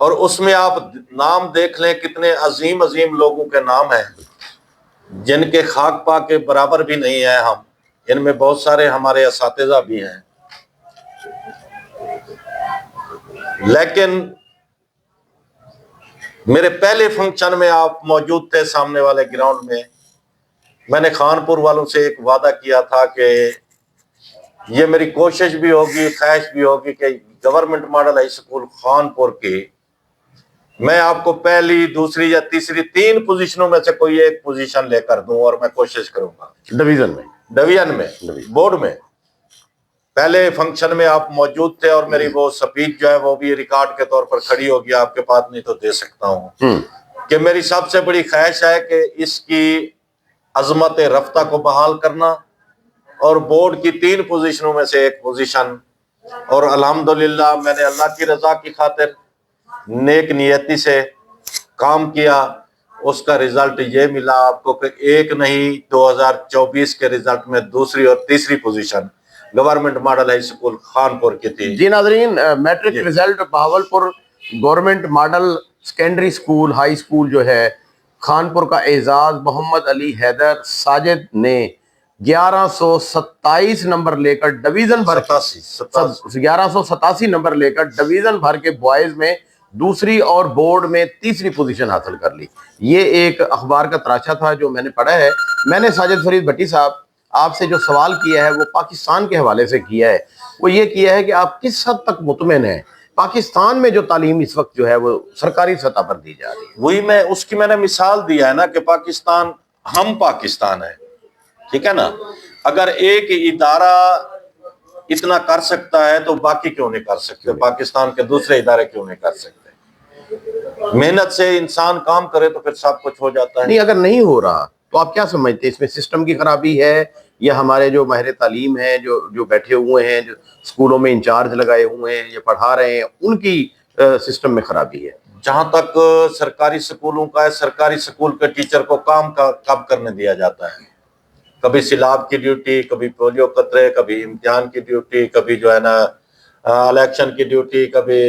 اور اس میں آپ نام دیکھ لیں کتنے عظیم عظیم لوگوں کے نام ہیں جن کے خاک پا کے برابر بھی نہیں ہیں ہم. ان میں بہت سارے ہمارے اساتذہ بھی ہیں. لیکن میرے پہلے فنکشن میں آپ موجود تھے سامنے والے گراؤنڈ میں. میں نے خانپور والوں سے ایک وعدہ کیا تھا کہ یہ میری کوشش بھی ہوگی، خواہش بھی ہوگی کہ government model high school Khanpur کی میں آپ کو پہلی، دوسری یا تیسری 3 پوزیشنوں میں سے کوئی ایک پوزیشن لے کر دوں، اور میں کوشش کروں گا ڈویژن میں بورڈ میں. پہلے فنکشن میں آپ موجود تھے اور میری وہ سپیچ جو ہے وہ بھی ریکارڈ کے طور پر کھڑی ہوگی آپ کے پاس، نہیں تو دے سکتا ہوں کہ میری سب سے بڑی خواہش ہے کہ اس کی عظمت رفتہ کو بحال کرنا اور بورڈ کی 3 پوزیشنوں میں سے ایک پوزیشن. اور الحمدللہ میں نے اللہ کی رضا کی خاطر نیک نیتی سے کام کیا. اس کا رزلٹ یہ ملا آپ کو کہ ایک نہیں 2024 کے رزلٹ میں دوسری اور تیسری position government model high school Khanpur کی تھی. جی ناظرین، matric result Bahawalpur government model secondary school high school جو ہے خانپور کا اعزاز محمد علی حیدر ساجد نے 1127 نمبر لے کر ڈویژن بھر 1187 نمبر لے کر ڈویژن بھر کے بوائز میں دوسری اور بورڈ میں تیسری پوزیشن حاصل کر لی. یہ ایک اخبار کا تراشا تھا جو میں نے پڑھا ہے. میں نے ساجد فرید بھٹی صاحب آپ سے جو سوال کیا ہے وہ پاکستان کے حوالے سے کیا ہے. وہ یہ کیا ہے کہ آپ کس حد تک مطمئن ہیں پاکستان میں جو تعلیم اس وقت جو ہے وہ سرکاری سطح پر دی جا رہی ہے؟ وہی اس کی میں نے مثال دیا ہے نا کہ پاکستان، ہم پاکستان ہے، ٹھیک ہے نا. اگر ایک ادارہ اتنا کر سکتا ہے تو باقی کیوں نہیں کر سکتے؟ پاکستان کے دوسرے ادارے کیوں نہیں کر سکتے؟ محنت سے انسان کام کرے تو پھر سب کچھ ہو جاتا ہے. نہیں، اگر نہیں ہو رہا تو آپ کیا سمجھتے ہیں؟ اس میں سسٹم کی خرابی ہے یا ہمارے جو ماہر تعلیم ہیں جو بیٹھے ہوئے ہیں، جو اسکولوں میں انچارج لگائے ہوئے ہیں، یہ پڑھا رہے ہیں، ان کی سسٹم میں خرابی ہے؟ جہاں تک سرکاری سکولوں کا ہے، سرکاری سکول کے ٹیچر کو کام کب کرنے دیا جاتا ہے؟ کبھی سیلاب کی ڈیوٹی، کبھی پولیو قطرے، کبھی امتحان کی ڈیوٹی، کبھی جو ہے نا الیکشن کی ڈیوٹی، کبھی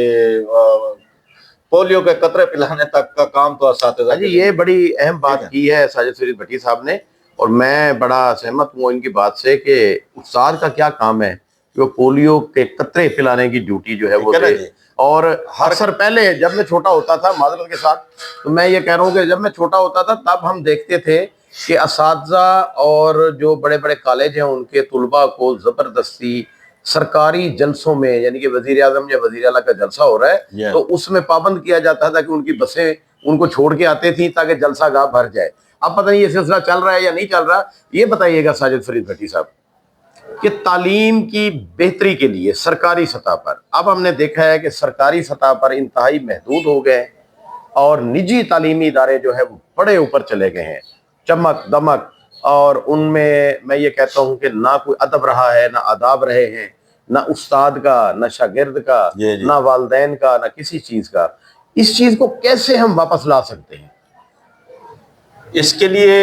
پولیو کے قطرے پلانے تک کا کام تو اساتذہ. جی یہ بڑی اہم بات کی ہے ساجد فرید بھٹی صاحب نے، اور میں بڑا سہمت ہوں ان کی بات سے کہ استاد کا کیا کام ہے کہ وہ پولیو کے قطرے پلانے کی ڈیوٹی جو ہے وہ دے. اور اکثر پہلے جب میں چھوٹا ہوتا تھا، معذرت کے ساتھ تو میں یہ کہہ رہا ہوں کہ جب میں چھوٹا ہوتا تھا تب ہم دیکھتے تھے کہ اساتذہ اور جو بڑے بڑے کالج ہیں ان کے طلباء کو زبردستی سرکاری جلسوں میں، یعنی کہ وزیر اعظم یا وزیر اعلیٰ کا جلسہ ہو رہا ہے تو اس میں پابند کیا جاتا تھا کہ ان کی بسیں ان کو چھوڑ کے آتے تھیں تاکہ جلسہ گاہ بھر جائے. اب پتہ نہیں یہ سلسلہ چل رہا ہے یا نہیں چل رہا. یہ بتائیے گا ساجد فرید بھٹی صاحب کہ تعلیم کی بہتری کے لیے سرکاری سطح پر اب ہم نے دیکھا ہے کہ سرکاری سطح پر انتہائی محدود ہو گئے اور نجی تعلیمی ادارے جو ہے وہ بڑے اوپر چلے گئے ہیں، چمک دمک، اور ان میں یہ کہتا ہوں کہ نہ کوئی ادب رہا ہے، نہ آداب رہے ہیں، نہ استاد کا، نہ شاگرد کا، نہ والدین کا، نہ کسی چیز کا. اس چیز کو کیسے ہم واپس لا سکتے ہیں؟ اس کے لیے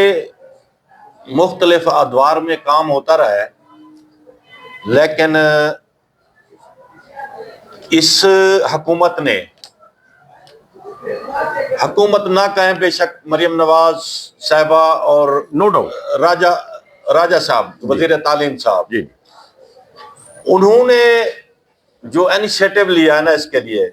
مختلف ادوار میں کام ہوتا رہا ہے، لیکن اس حکومت نے، حکومت نہ کہیں بے شک مریم نواز صاحبہ اور نو ڈاؤٹ راجہ صاحب وزیر تعلیم صاحب، جی انہوں نے جو انیشیٹو لیا ہے نا اس کے لیے،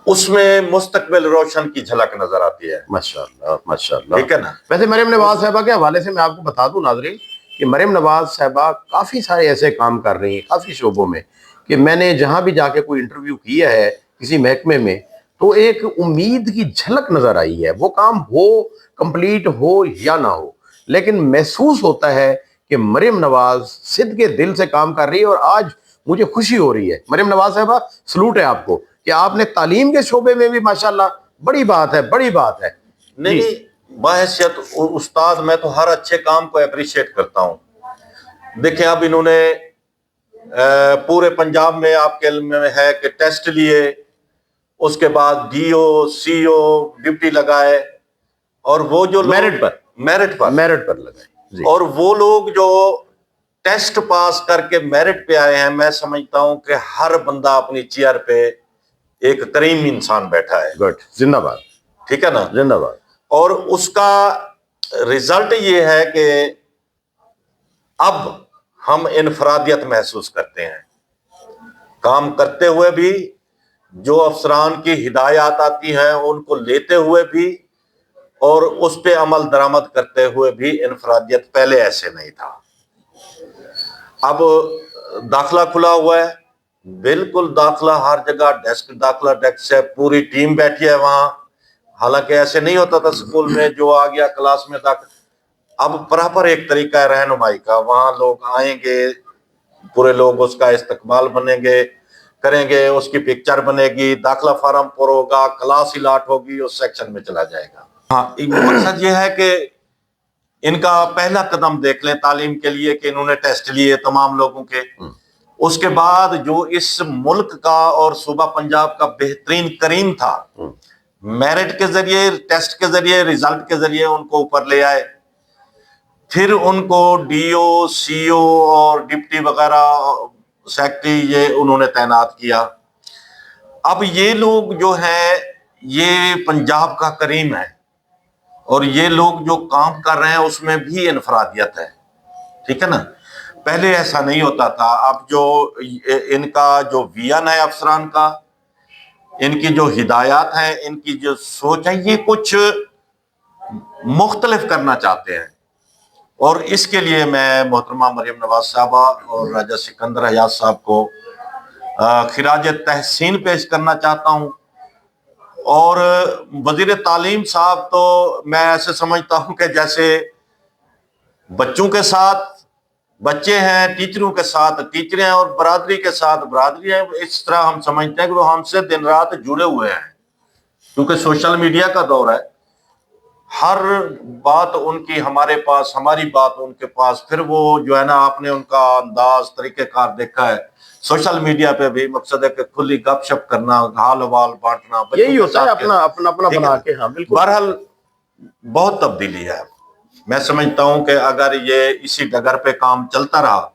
اس میں مستقبل روشن کی جھلک نظر آتی ہے. ماشاءاللہ ماشاءاللہ. ٹھیک ہے نا. ویسے مریم نواز صاحبہ کے حوالے سے میں آپ کو بتا دوں ناظرین کہ مریم نواز صاحبہ کافی سارے ایسے کام کر رہی ہیں کافی شعبوں میں کہ میں نے جہاں بھی جا کے کوئی انٹرویو کیا ہے کسی محکمے میں تو ایک امید کی جھلک نظر آئی ہے. وہ کام ہو، کمپلیٹ ہو یا نہ ہو، لیکن محسوس ہوتا ہے کہ مریم نواز صدق کے دل سے کام کر رہی ہے. اور آج مجھے خوشی ہو رہی ہے. مریم نواز صاحبہ سلوٹ ہے آپ کو کہ آپ نے تعلیم کے شعبے میں بھی ماشاءاللہ بڑی بات ہے، بڑی بات ہے. نہیں بحیثیت استاد میں تو ہر اچھے کام کو اپریشیٹ کرتا ہوں. دیکھیں اب انہوں نے پورے پنجاب میں آپ کے علم میں ہے کہ ٹیسٹ لیے، اس کے بعد ڈی او سی او ڈیوٹی لگائے، اور وہ جو میرٹ پر لگائے، اور وہ لوگ جو ٹیسٹ پاس کر کے میرٹ پہ آئے ہیں، میں سمجھتا ہوں کہ ہر بندہ اپنی چیئر پہ ایک کریم انسان بیٹھا ہے. گڈ, زندہ باد, ٹھیک ہے نا. زندہ باد. اور اس کا رزلٹ یہ ہے کہ اب ہم انفرادیت محسوس کرتے ہیں کام کرتے ہوئے بھی, جو افسران کی ہدایات آتی ہیں ان کو لیتے ہوئے بھی, اور اس پہ عمل درآمد کرتے ہوئے بھی. انفرادیت پہلے ایسے نہیں تھا. اب داخلہ کھلا ہوا ہے, بالکل داخلہ ہر جگہ, ڈیسک داخلہ ڈیسک ہے, پوری ٹیم بیٹھی ہے وہاں. حالانکہ ایسے نہیں ہوتا تھا اسکول میں, جو آ گیا کلاس میں داخل. اب پراپر ایک طریقہ ہے رہنمائی کا, وہاں لوگ آئیں گے, پورے لوگ اس کا استقبال بنیں گے, کریں گے, اس کی پکچر بنے گی, داخلہ فارم پر ہوگا, کلاس الاٹ ہوگی, اس سیکشن میں چلا جائے گا. ہاں, مقصد یہ ہے کہ ان کا پہلا قدم دیکھ لیں تعلیم کے لیے کہ انہوں نے ٹیسٹ لیے تمام لوگوں کے. اس کے بعد جو اس ملک کا اور صوبہ پنجاب کا بہترین کریم تھا, میرٹ کے ذریعے, ٹیسٹ کے ذریعے, ریزلٹ کے ذریعے ان کو اوپر لے آئے. پھر ان کو ڈی او, سی او اور ڈپٹی وغیرہ, سیکٹری, یہ انہوں نے تعینات کیا. اب یہ لوگ جو ہیں یہ پنجاب کا کریم ہے, اور یہ لوگ جو کام کر رہے ہیں اس میں بھی انفرادیت ہے. ٹھیک ہے نا. پہلے ایسا نہیں ہوتا تھا. اب جو ان کا جو ویژن ہے افسران کا, ان کی جو ہدایات ہیں, ان کی جو سوچ ہے, یہ کچھ مختلف کرنا چاہتے ہیں. اور اس کے لیے میں محترمہ مریم نواز صاحبہ اور راجہ سکندر حیات صاحب کو خراج تحسین پیش کرنا چاہتا ہوں. اور وزیر تعلیم صاحب تو میں ایسے سمجھتا ہوں کہ جیسے بچوں کے ساتھ بچے ہیں, ٹیچروں کے ساتھ ٹیچر ہیں, اور برادری کے ساتھ برادری ہیں, اس طرح ہم سمجھتے ہیں کہ وہ ہم سے دن رات جڑے ہوئے ہیں. کیونکہ سوشل میڈیا کا دور ہے, ہر بات ان کی ہمارے پاس, ہماری بات ان کے پاس. پھر وہ جو ہے نا, آپ نے ان کا انداز, طریقہ کار دیکھا ہے سوشل میڈیا پہ بھی. مقصد ہے کہ کھلی گپ شپ کرنا, حال حوال بانٹنا, یہی ہوتا ہے اپنا اپنا اپنا بنا کے. ہاں بالکل. بہرحال بہت تبدیلی ہے. میں سمجھتا ہوں کہ اگر یہ اسی ڈگر پہ کام چلتا رہا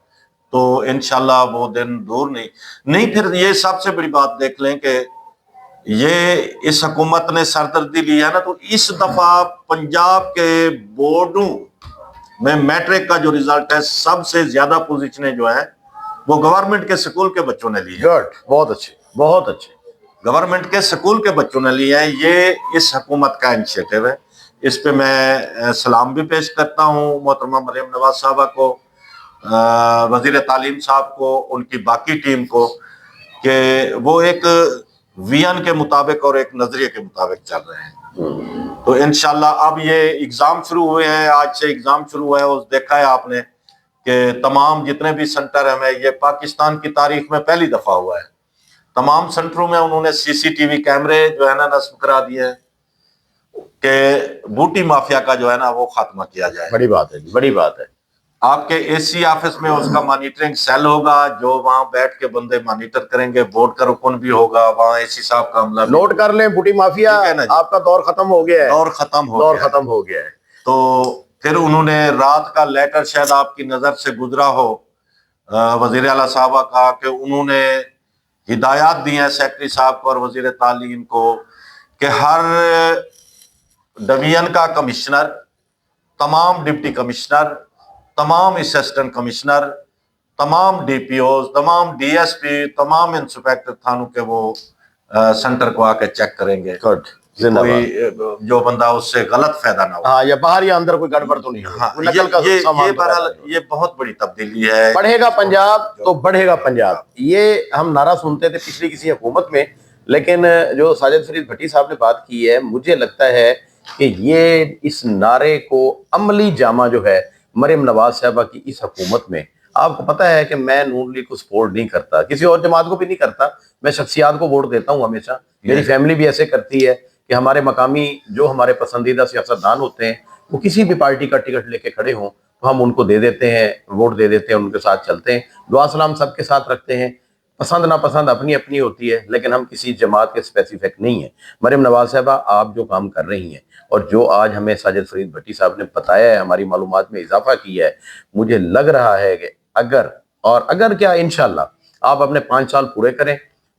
تو انشاءاللہ وہ دن دور نہیں. پھر یہ سب سے بڑی بات دیکھ لیں کہ یہ اس حکومت نے سردردی لی ہے نا, تو اس دفعہ پنجاب کے بورڈوں میں میٹرک کا جو رزلٹ ہے, سب سے زیادہ پوزیشنیں جو ہیں وہ گورنمنٹ کے سکول کے بچوں نے لی ہے. گڈ, بہت اچھے, بہت اچھے. گورنمنٹ کے سکول کے بچوں نے لی ہے. یہ اس حکومت کا انیشیٹو ہے. اس پہ میں سلام بھی پیش کرتا ہوں محترمہ مریم نواز صاحبہ کو, وزیر تعلیم صاحب کو, ان کی باقی ٹیم کو, کہ وہ ایک ویژن کے مطابق اور ایک نظریے کے مطابق چل رہے ہیں. تو انشاءاللہ اب یہ ایگزام شروع ہوئے ہیں, آج سے ایگزام شروع ہوا ہے. دیکھا ہے آپ نے کہ تمام جتنے بھی سینٹر ہیں, یہ پاکستان کی تاریخ میں پہلی دفعہ ہوا ہے, تمام سینٹروں میں انہوں نے سی سی ٹی وی کیمرے جو ہے نا نصب کرا دیے ہیں کہ بوٹی مافیا کا جو ہے نا وہ خاتمہ کیا جائے. بڑی بات ہے جی, بڑی بات ہے. آپ کے اے سی آفس میں اس کا مانیٹرنگ سیل ہوگا, جو وہاں بیٹھ کے بندے مانیٹر کریں گے. بورڈ کا رکن بھی ہوگا وہاں, اے سی صاحب کا عملہ. نوٹ کر لیں, بوٹی مافیا آپ کا دور ختم ہو گیا ہے. دور ختم ہو گیا ہے. تو پھر انہوں نے رات کا لیٹر شاید آپ کی نظر سے گزرا ہو وزیر اعلیٰ صاحبہ کا, کہ انہوں نے ہدایات دی ہیں سیکرٹری صاحب کو اور وزیر تعلیم کو کہ ہر ڈویژن کا کمشنر, تمام ڈپٹی کمشنر, تمام اسسٹنٹ کمشنر, تمام ڈی پی اوز, تمام ڈی ایس پی, تمام انسپیکٹر تھانوں کے وہ سینٹر کو آ کے چیک کریں گے. کوئی جو بندہ اس سے غلط فائدہ نہ ہو. ہاں, یا باہر یا اندر کوئی گڑبڑ تو نہیں ہو. یہ بہت بڑی تبدیلی ہے. بڑھے گا پنجاب تو بڑھے گا پنجاب, یہ ہم نعرہ سنتے تھے پچھلی کسی حکومت میں, لیکن جو ساجد فرید بھٹی صاحب نے بات کی ہے, مجھے لگتا ہے کہ یہ اس نعرے کو عملی جامہ جو ہے مریم نواز صاحبہ کی اس حکومت میں. آپ کو پتہ ہے کہ میں نون لیگ کو سپورٹ نہیں کرتا, کسی اور جماعت کو بھی نہیں کرتا, میں شخصیات کو ووٹ دیتا ہوں ہمیشہ. میری فیملی بھی ایسے کرتی ہے کہ ہمارے مقامی جو ہمارے پسندیدہ سیاستدان ہوتے ہیں وہ کسی بھی پارٹی کا ٹکٹ لے کے کھڑے ہوں تو ہم ان کو دے دیتے ہیں, ووٹ دے دیتے ہیں, ان کے ساتھ چلتے ہیں, دعا سلام سب کے ساتھ رکھتے ہیں. پسند ناپسند اپنی اپنی ہوتی ہے, لیکن ہم کسی جماعت کے اسپیسیفک نہیں ہیں. مریم نواز صاحبہ, آپ جو کام کر رہی ہیں اور جو آج ہمیں ساجد فرید بھٹی صاحب نے بتایا ہے, ہماری معلومات میں اضافہ کیا ہے, مجھے لگ رہا ہے کہ اگر کیا انشاءاللہ آپ اپنے 5 سال پورے کریں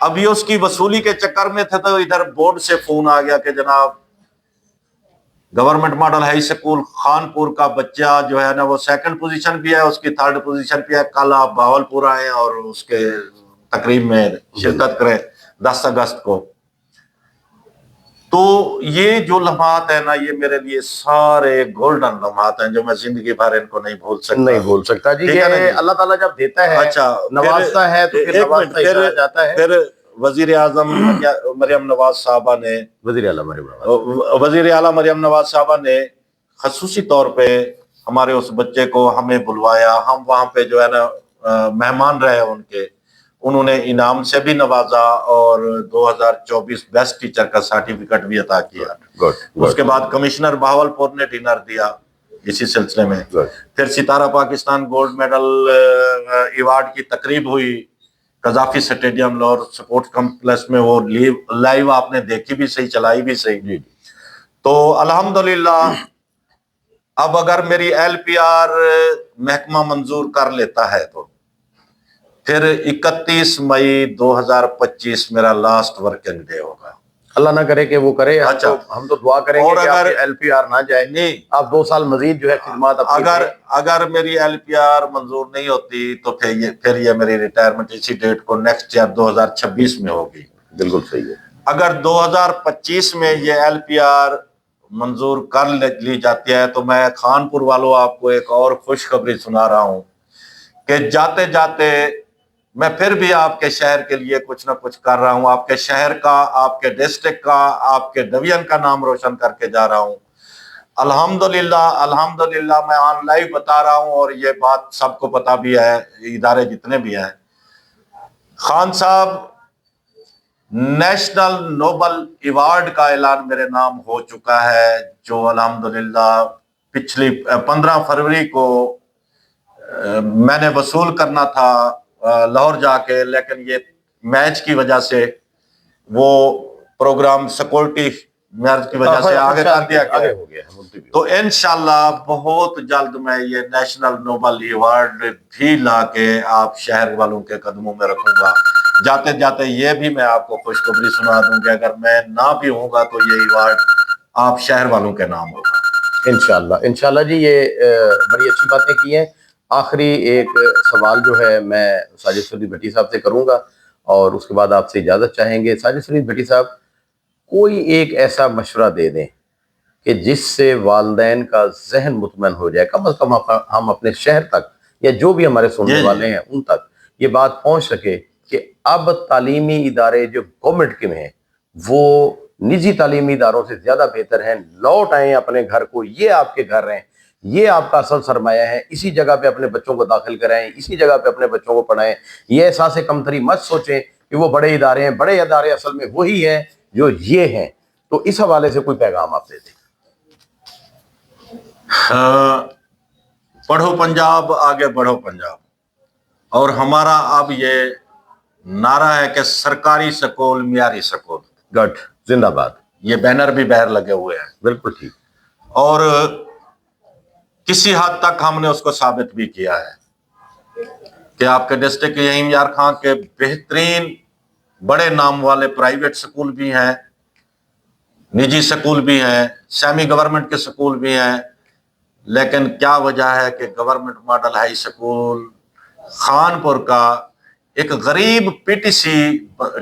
ابھی اس کی وصولی کے چکر میں تھے تو ادھر بورڈ سے فون آ گیا کہ جناب government model high school Khanpur کا بچہ جو ہے نا وہ 2nd پوزیشن بھی ہے, اس کی 3rd پوزیشن بھی ہے, کل آپ بہاولپور آئیں اور اس کے تقریب میں شرکت کریں 10 اگست کو. تو یہ جو لمحات ہیں نا یہ میرے لیے سارے گولڈن لمحات ہیں جو میں زندگی بھر ان کو نہیں بھول سکتا. جی. کہ اللہ تعالیٰ جب دیتا ہے نوازتا ہے تو پھر نوازتا ہی چلا جاتا ہے. پھر وزیر اعظم مریم نواز صاحبہ نے وزیر اعلیٰ مریم نواز صاحبہ نے خصوصی طور پہ ہمارے اس بچے کو ہمیں بلوایا, ہم وہاں پہ جو ہے نا مہمان رہے ان کے, انہوں نے انعام سے بھی نوازا اور 2024 بیسٹ ٹیچر کا سرٹیفکیٹ بھی عطا کیا. اس کے بعد کمشنر بہاولپور نے ڈنر دیا اسی سلسلے میں. پھر ستارہ پاکستان گولڈ میڈل ایوارڈ کی تقریب ہوئی Gaddafi stadium Lahore sports complex میں, وہ لائیو آپ نے دیکھی بھی صحیح, چلائی بھی صحیح. تو الحمدللہ اب اگر میری LPR محکمہ منظور کر لیتا ہے تو پھر 31 مئی 2025 میرا لاسٹ ورکنگ ڈے ہوگا. اللہ نہ کرے کہ وہ کرے. اچھا, ہم تو دعا کریں گے کہ آپ کی LPR نہ جائے. نہیں, آپ 2 سال مزید جو ہے خدمات اگر میری LPR منظور نہیں ہوتی تو پھر یہ میری ریٹائرمنٹ اسی ڈیٹ کو نیکسٹ ایئر 2026 میں ہوگی. بالکل صحیح ہے. اگر 2025 میں یہ LPR منظور کر لی جاتی ہے تو میں خانپور والوں آپ کو ایک اور خوشخبری سنا رہا ہوں کہ جاتے جاتے میں پھر بھی آپ کے شہر کے لیے کچھ نہ کچھ کر رہا ہوں. آپ کے شہر کا, آپ کے ڈسٹرکٹ کا, آپ کے ڈویژن کا نام روشن کر کے جا رہا ہوں. الحمدللہ میں آن لائیو بتا رہا ہوں اور یہ بات سب کو پتا بھی ہے, ادارے جتنے بھی ہیں. خان صاحب نیشنل نوبل ایوارڈ کا اعلان میرے نام ہو چکا ہے جو الحمدللہ پچھلی 15 فروری کو میں نے وصول کرنا تھا لاہور جا کے, لیکن یہ میچ کی وجہ سے وہ پروگرام سیکورٹی میچ کی وجہ سے آگے کر دیا گیا. تو انشاءاللہ بہت جلد میں یہ نیشنل نوبل ایوارڈ بھی لا کے آپ شہر والوں کے قدموں میں رکھوں گا. جاتے جاتے یہ بھی میں آپ کو خوشخبری سنا دوں کہ اگر میں نہ بھی ہوں گا تو یہ ایوارڈ آپ شہر والوں کے نام ہوگا انشاءاللہ. جی یہ بڑی اچھی باتیں کی ہیں. آخری ایک سوال جو ہے میں ساجد فرید بھٹی صاحب سے کروں گا اور اس کے بعد آپ سے اجازت چاہیں گے. ساجد فرید بھٹی صاحب, کوئی ایک ایسا مشورہ دے دیں کہ جس سے والدین کا ذہن مطمئن ہو جائے, کم از کم ہم اپنے شہر تک یا جو بھی ہمارے سننے والے ہیں ان تک یہ بات پہنچ سکے کہ اب تعلیمی ادارے جو گورنمنٹ کے ہیں وہ نجی تعلیمی اداروں سے زیادہ بہتر ہیں. لوٹ آئیں اپنے گھر کو, یہ آپ کے گھر ہیں, یہ آپ کا اصل سرمایہ ہے, اسی جگہ پہ اپنے بچوں کو داخل کرائیں, اسی جگہ پہ اپنے بچوں کو پڑھائیں. یہ احساس کمتری مت سوچیں کہ وہ بڑے ادارے ہیں. بڑے ادارے اصل میں وہی ہیں جو یہ ہیں. تو اس حوالے سے کوئی پیغام آپ دے دیں. پڑھو پنجاب, آگے بڑھو پنجاب. اور ہمارا اب یہ نعرہ ہے کہ سرکاری سکول معیاری سکول. گڈ, زندہ باد. یہ بینر بھی باہر لگے ہوئے ہیں. بالکل ٹھیک. اور کسی حد تک ہم نے اس کو ثابت بھی کیا ہے کہ آپ کے ڈسٹرکٹ یہیم یار خان کے بہترین بڑے نام والے پرائیویٹ سکول بھی ہیں, نجی سکول بھی ہیں, سیمی گورنمنٹ کے سکول بھی ہیں. لیکن کیا وجہ ہے کہ government model high school Khanpur کا ایک غریب PTC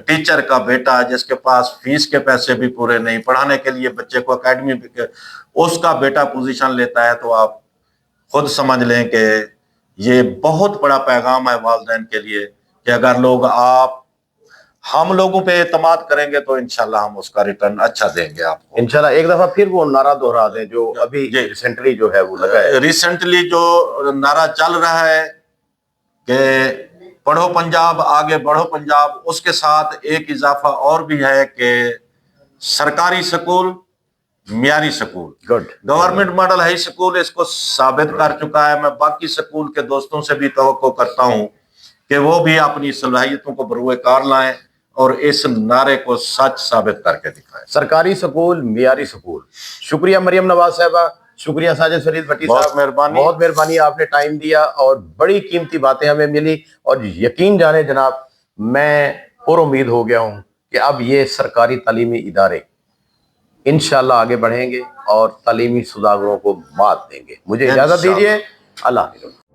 ٹیچر کا بیٹا جس کے پاس فیس کے پیسے بھی پورے نہیں, پڑھانے کے لیے بچے کو اکیڈمی اس کا بیٹا پوزیشن لیتا ہے, تو آپ خود سمجھ لیں کہ یہ بہت بڑا پیغام ہے والدین کے لیے کہ اگر ہم لوگوں پہ اعتماد کریں گے تو انشاءاللہ ہم اس کا ریٹرن اچھا دیں گے آپ کو. انشاءاللہ. ایک دفعہ پھر وہ نعرہ دہرا دیں جو ابھی ریسنٹلی جو ہے وہ لگا ہے. ریسنٹلی جو نعرہ چل رہا ہے کہ پڑھو پنجاب, آگے بڑھو پنجاب, اس کے ساتھ ایک اضافہ اور بھی ہے کہ سرکاری سکول معیاری school. Good. Government model high school اس کو ثابت کر چکا ہے. میں باقی سکول کے دوستوں سے بھی توقع کرتا ہوں کہ وہ بھی اپنی صلاحیتوں کو بروئے کار لائیں اور اس نعرے کو سچ ثابت کر کے دکھائیں. سرکاری سکول معیاری سکول. شکریہ مریم نواز صاحبہ, شکریہ ساجد فرید بھٹی صاحب, بہت مہربانی. بہت مہربانی, آپ نے ٹائم دیا اور بڑی قیمتی باتیں ہمیں ملی. اور یقین جانے جناب, میں اور امید ہو گیا ہوں کہ اب یہ سرکاری تعلیمی ادارے انشاءاللہ آگے بڑھیں گے اور تعلیمی سوداگروں کو مات دیں گے. مجھے اجازت انشاءاللہ. دیجیے. اللہ حافظ.